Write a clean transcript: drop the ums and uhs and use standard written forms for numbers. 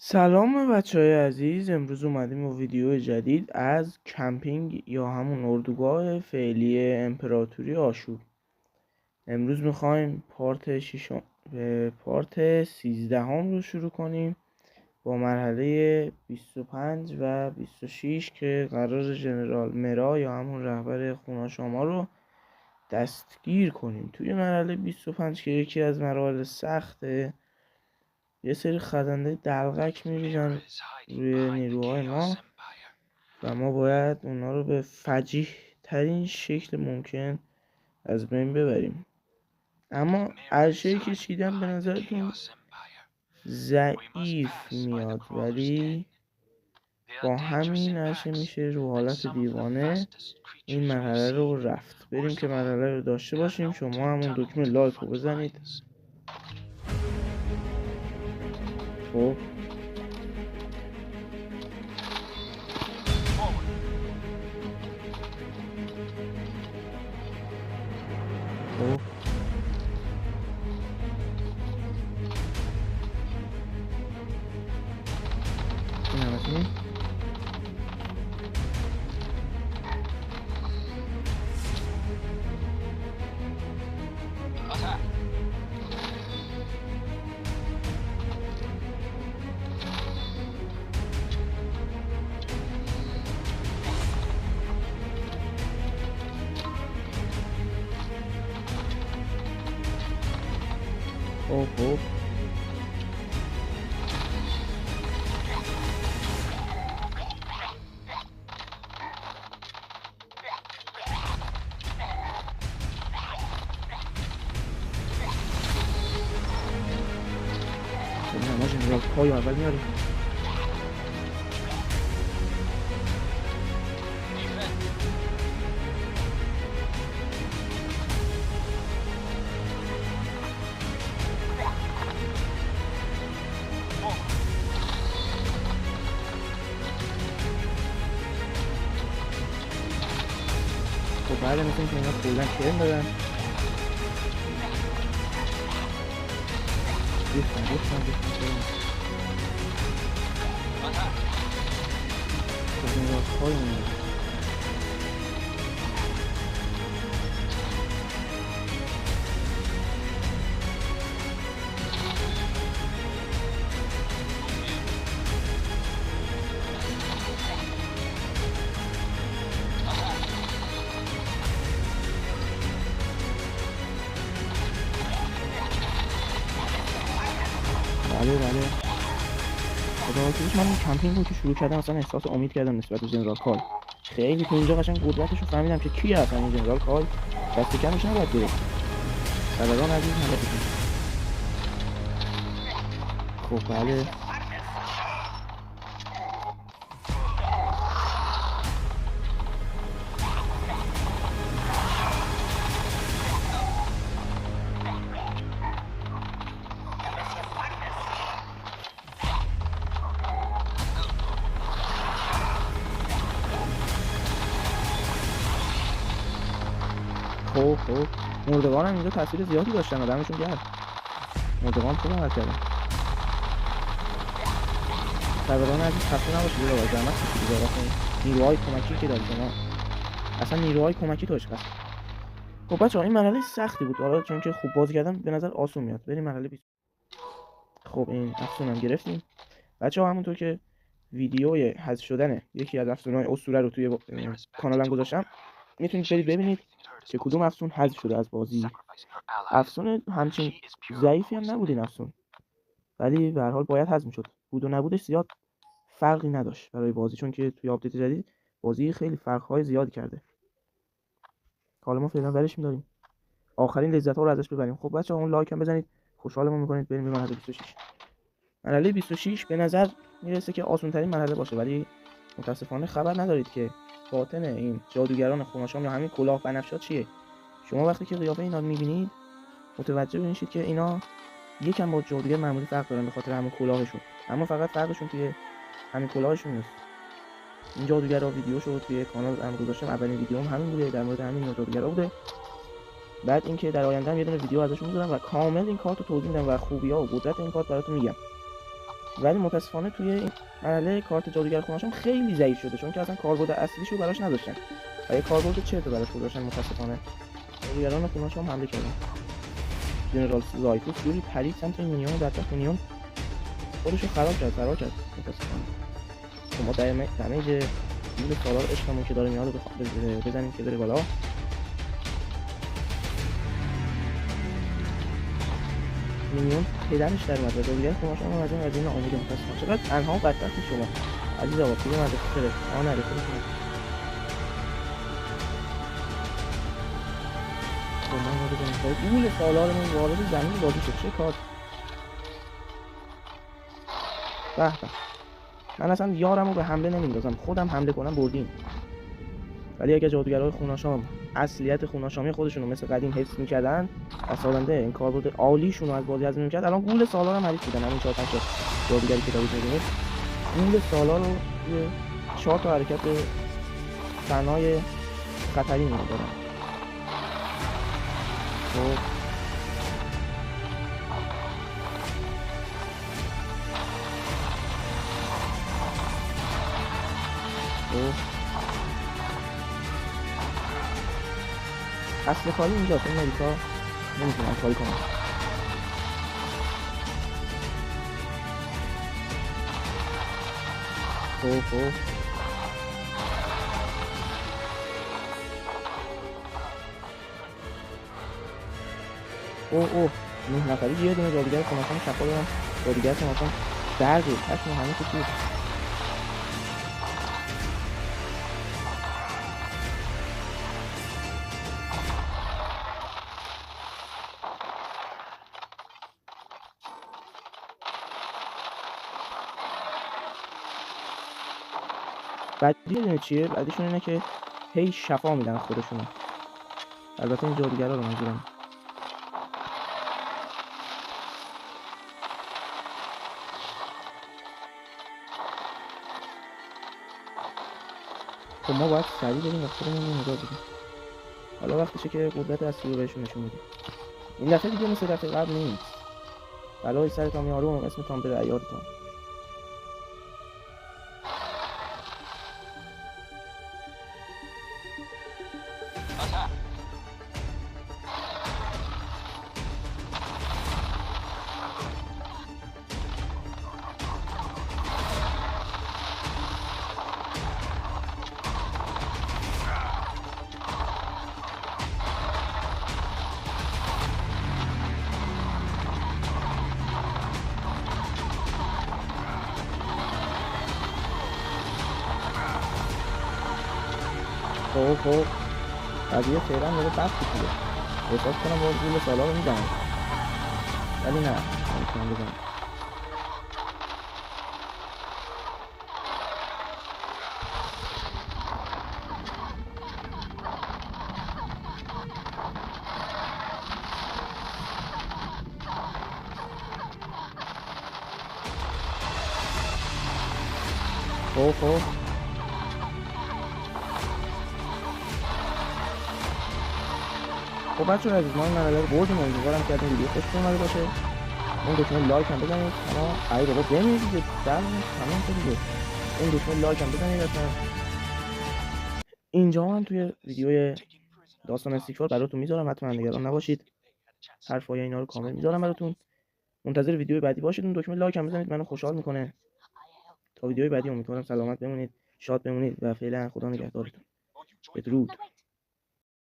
سلام بچه های عزیز، امروز اومدیم با ویدیو جدید از کمپینگ یا همون اردوگاه فعلی امپراتوری آشور. امروز میخوایم پارت 13 رو شروع کنیم با مرحله 25 و 26 که قرار ژنرال مرا یا همون رهبر خوناشاما رو دستگیر کنیم. توی مرحله 25 که یکی از مراحل سخته، یه سری خزنده دلغک میریزن روی نیروهای ما و ما باید اونا رو به فجیح ترین شکل ممکن از بین ببریم. اما عرشه‌ای که چیدم به نظرتون ضعیف میاد، ولی با همین عرشه میشه رو حالت دیوانه این مرحله رو رفت. بریم که مرحله رو داشته باشیم. شما همون دکمه لایک رو بزنید. خب خب این هم از این. خب ما ژنرال پای اول میاریم. خب بعد مثل که اینا کلن کرم دادن. ریختن خب ژنرال پای میاریم. بله خدا حافظش. من این کمپینگ رو که شروع کردم اصلا احساس امید کردم نسبت به ژنرال کال. خیلی تو اینجا قشنگ قدرتش رو فهمیدم که کی هستن این ژنرال کال. دست کمش نباید گرفت. سرگان عزیز نباید. خب بله خب مردگان هم اینجا تاثیر زیادی داشتن و دمشون گرم. مردگان خوب عمل کردن. سرگان عزیز خسته نباشید و با زحمت کشیدید واسه نیروهای کمکی که دارید شما. اصلا نیروهای کمکی توش هست. خب بچه‌ها این مرحله سختی بود، حالا چون که خوب بازی کردم به نظر آسون میاد. بریم مرحله 20. خب این افسون هم گرفتیم. بچه‌ها همونطور که ویدیوی حذف شدن یکی از افسون‌های اسطوره رو توی کانالم گذاشتم، میتونید برید ببینید که کدوم افسون حذف شده از بازی. افسون همچین ضعیفی هم نبود این افسون، ولی به هر حال باید حذف می‌شد. بود و نبودش زیاد فرقی نداشت برای بازی، چون که توی آپدیت جدید بازی خیلی فرق‌های زیاد کرده. حالا ما فعلا ورش می‌داریم، آخرین لذت‌ها رو ازش ببریم. خب بچه‌ها اون لایک هم بزنید، خوشحالمون می‌کنید. بریم به مرحله 26. مرحله 26 به نظر میرسه که آسان‌ترین مرحله باشه، ولی متاسفانه خبر ندارید که باطن این جادوگران خوناشام یا همین کلاه بنفشا چیه. شما وقتی که قیافه اینا رو می‌بینید متوجه میشید که اینا یکم با جادوگر معمولی فرق دارن به خاطر همین کلاهشون، اما فقط فرقشون توی همین کلاهشون نیست. این جادوگرا ویدیوشو توی کانال هم گذاشتم. اولین ویدیوم همین بوده، در مورد همین جادوگرا بوده. بعد اینکه در آینده هم یه دونه ویدیو ازشون میذارم و کامل این کارت رو توضیح میدم و خوبی‌ها و قدرت این کارت براتون میگم. ولی متاسفانه توی این مرحله کارت جادوگر خونه‌شام خیلی ضعیف شده، چون که اصلا کاربرد اصلیشو براش نداشتن و یه کاربرد چرت براش گذاشتن. متاسفانه جادوگران خونه‌شام حمله کردن. جنرال زایتوس یوری پرید سمت مینیون، بدبخت مینیون خودشو خراب کرد، فرار کرد متاسفانه. ما دمیج گول سالار عشقمون که داره میاد رو بزنیم که بره بالا. مینیون پدرش در اومد و جادوگر خونه‌شام از این قضیه ناامید متاسفانه. چقدر تنها و بدبختی شما عزیز آقا، پیر مدرسه خیره نره خودتون. من رو بزنیم گول سالارمون وارد زمین بازی شد. چه کار به به. من اصلا یارم رو به حمله نمیندازم، خودم حمله کنم بردیم. ولی اگه جادوگرای خونه‌شام اصلیت خونه‌شامی خودشون رو مثل قدیم حفظ می‌کردن، اساساً این کاربرد عالیشون رو از بازی حذف می‌کرد، الان گول سالار هم حریف بودن. همین 4 5 تا جادوگری که دارید می‌بینید گول سالار رو توی 4 تا حرکت فنای خطری می‌دادن. خب اصل کاری اینجاست. این ملیکا نمی‌تونن کاری کنن. خب اوه 9 نفری یه دونه جادوگر خونه‌شام شفا دارن. جادوگر خونه‌شام درده چشم همه تو توی بعدی میدونی چیه؟ بعدیشون اینه که هی شفا میدن خودشونو. البته این جادوگرا رو منظورم. خب ما باید سریع بریم و خودمون رو نگاه بدیم. حالا وقتشه که قدرت اصلی رو بهشون نشون بدیم. این دفعه دیگه مثل دفعه قبل نیست. بلای سرتان یارو اسمتان بره عیارتان. خب قضیه فعلا داره بد میشه. احساس کنم باید گول سالار رو میزنم، ولی نه نمیتونم بزنم. خب خب بچه‌ها عزیز، ما این مرحله رو بردیم. امیدوارم که از این ویدیو خوشتون اومده باشه. اون دکمه لایک هم بزنید. اما ای بابا ببینید دیگه تمام شد دیگه. اون دکمه لایک هم بزنید حتما. اینجا من توی ویدیوی داستان استیکفار براتون میذارم، حتما نگران نباشید. حرفای اینا رو کامل میذارم براتون. منتظر ویدیوی بعدی باشید. اون دکمه لایک هم بزنید، منو خوشحال میکنه. تا ویدیوی بعدی امیدوارم سلامت بمونید، شاد بمونید و فعلا خدا نگهدارتون. بدرود.